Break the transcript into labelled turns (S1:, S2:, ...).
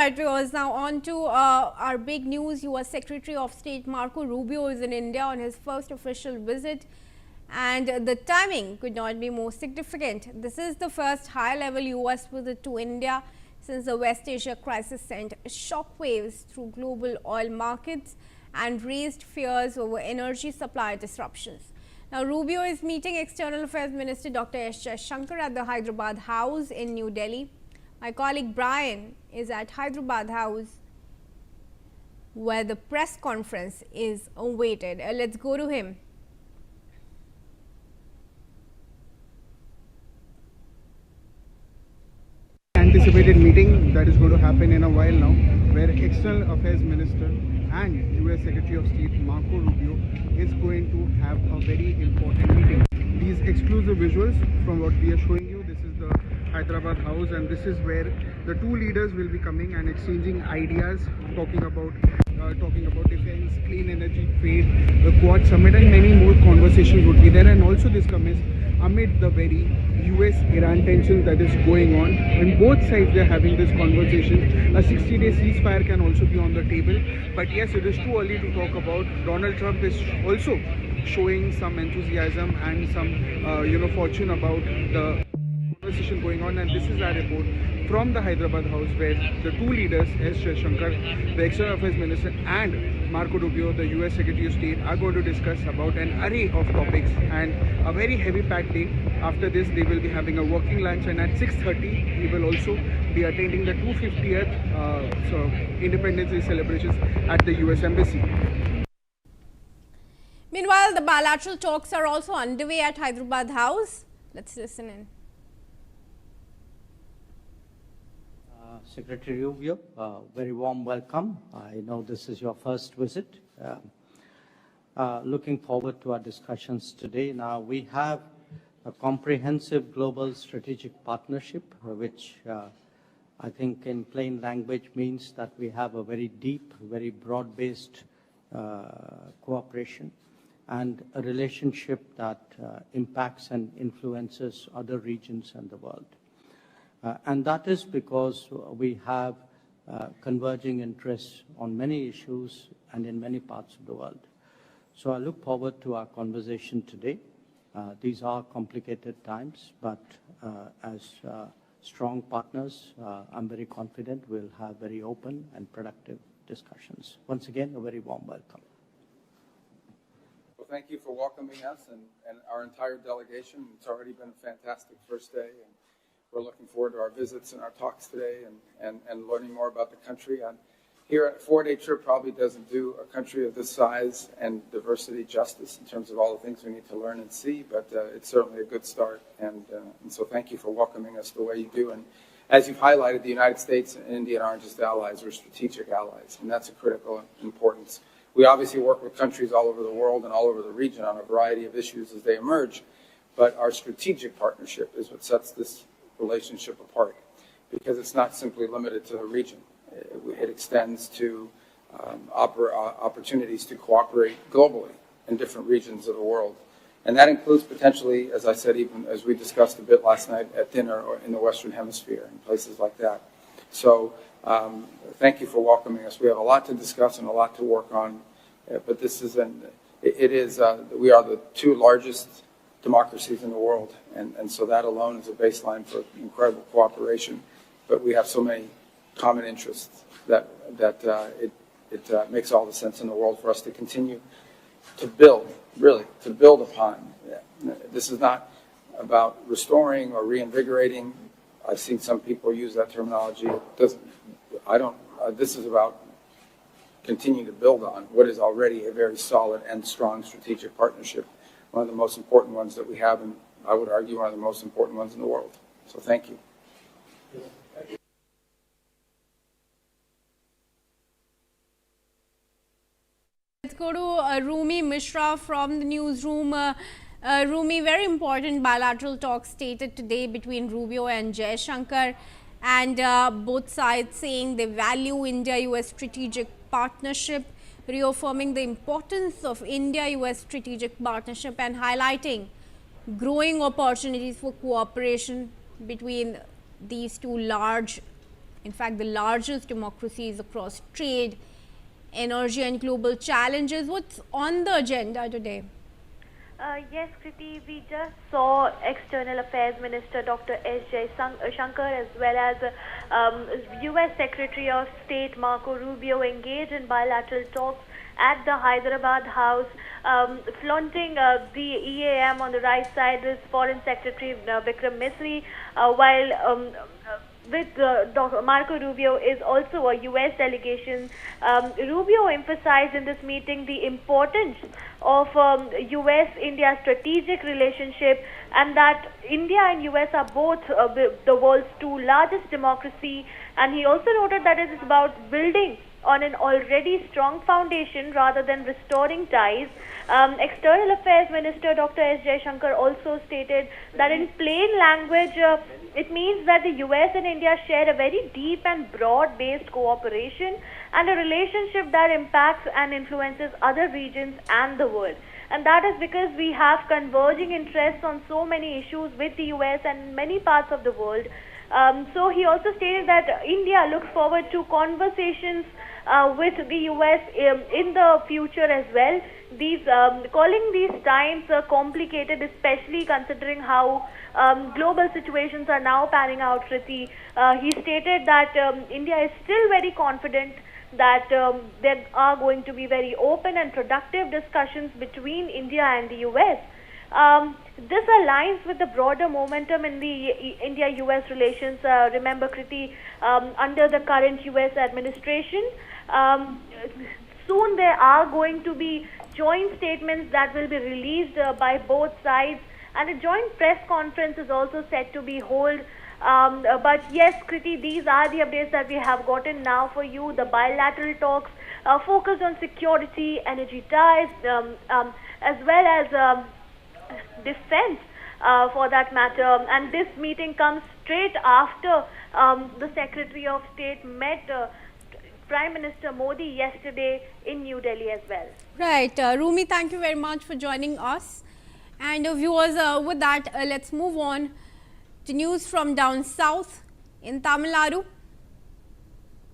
S1: right, viewers, now on to our big news. U.S. Secretary of State Marco Rubio is in India on his first official visit, and the timing could not be more significant. This is the first high-level U.S. visit to India since the West Asia crisis sent shockwaves through global oil markets and raised fears over energy supply disruptions. Now, Rubio is meeting External Affairs Minister Dr. Jaishankar at the Hyderabad House in New Delhi. My colleague Brian is at Hyderabad House where the press conference is awaited. Let's go to him.
S2: Anticipated meeting that is going to happen in a while now, where External Affairs Minister and U.S. Secretary of State Marco Rubio is going to have a very important meeting. These exclusive visuals from what we are showing you, this is the Hyderabad House, and this is where the two leaders will be coming and exchanging ideas, talking about defense, clean energy, trade, the Quad Summit, and many more conversations would be there. And also this comes amid the very US-Iran tension that is going on. On both sides, they're having this conversation. A 60-day ceasefire can also be on the table. But yes, it is too early to talk about. Donald Trump is also showing some enthusiasm and some, fortune about the conversation going on. And this is our report from the Hyderabad House, where the two leaders, S. Jaishankar, the External Affairs Minister, and Marco Rubio, the US Secretary of State, are going to discuss about an array of topics and a very heavy packed day. After this, they will be having a working lunch, and at 6:30, we will also be attending the 250th Independence Day celebrations at the US Embassy.
S1: Meanwhile, the bilateral talks are also underway at Hyderabad House. Let's listen in.
S3: Secretary Rubio, very warm welcome. I know this is your first visit. Looking forward to our discussions today. Now, we have a comprehensive global strategic partnership, which I think in plain language means that we have a very deep, very broad-based cooperation and a relationship that impacts and influences other regions and the world. And that is because we have converging interests on many issues and in many parts of the world. So I look forward to our conversation today. These are complicated times, but as strong partners, I'm very confident we'll have very open and productive discussions. Once again, a very warm welcome.
S4: Well, thank you for welcoming us and our entire delegation. It's already been a fantastic first day, and we're looking forward to our visits and our talks today and learning more about the country. And here, a 4-day trip probably doesn't do a country of this size and diversity justice in terms of all the things we need to learn and see, but it's certainly a good start. And so thank you for welcoming us the way you do. And as you've highlighted, the United States and India aren't just allies, we're strategic allies, and that's a critical importance. We obviously work with countries all over the world and all over the region on a variety of issues as they emerge, but our strategic partnership is what sets this relationship apart, because it's not simply limited to the region. It extends to opportunities to cooperate globally in different regions of the world. And that includes potentially, as I said, even as we discussed a bit last night at dinner, or in the Western Hemisphere and places like that. So thank you for welcoming us. We have a lot to discuss and a lot to work on, but this is we are the two largest democracies in the world, and so that alone is a baseline for incredible cooperation. But we have so many common interests that it makes all the sense in the world for us to continue to build, really, to build upon. This is not about restoring or reinvigorating. I've seen some people use that terminology. This is about continuing to build on what is already a very solid and strong strategic partnership. One of the most important ones that we have, and I would argue one of the most important ones in the world. So thank you.
S1: Let's go to Rumi Mishra from the newsroom. Rumi, very important bilateral talks stated today between Rubio and Jaishankar, and both sides saying they value India-U.S. strategic partnership, reaffirming the importance of India-U.S. strategic partnership and highlighting growing opportunities for cooperation between these two large in fact the largest democracies across trade, energy and global challenges. What's on the agenda today?
S5: Yes, Kriti, we just saw External Affairs Minister Dr. S. Jaishankar as well as U.S. Secretary of State Marco Rubio engage in bilateral talks at the Hyderabad House, flaunting the EAM on the right side is Foreign Secretary Vikram Misri, while with Dr. Marco Rubio is also a U.S. delegation. Rubio emphasized in this meeting the importance of U.S.-India strategic relationship, and that India and U.S. are both the world's two largest democracy. And he also noted that it is about building on an already strong foundation rather than restoring ties. External Affairs Minister Dr. S. Jaishankar also stated that in plain language, it means that the US and India share a very deep and broad-based cooperation and a relationship that impacts and influences other regions and the world. And that is because we have converging interests on so many issues with the US and many parts of the world. So he also stated that India looks forward to conversations with the US in the future as well. Calling these times complicated, especially considering how global situations are now panning out, Kriti. He stated that India is still very confident that there are going to be very open and productive discussions between India and the US. This aligns with the broader momentum in the India-US relations. Remember, Kriti, under the current US administration, soon there are going to be joint statements that will be released by both sides, and a joint press conference is also set to be held. But yes, Kriti, these are the updates that we have gotten now for you. The bilateral talks focus on security, energy ties, as well as defense for that matter. And this meeting comes straight after the Secretary of State met Prime Minister Modi yesterday in New Delhi as well.
S1: Right. Rumi, thank you very much for joining us. And viewers, with that, let's move on to news from down south in Tamil Nadu.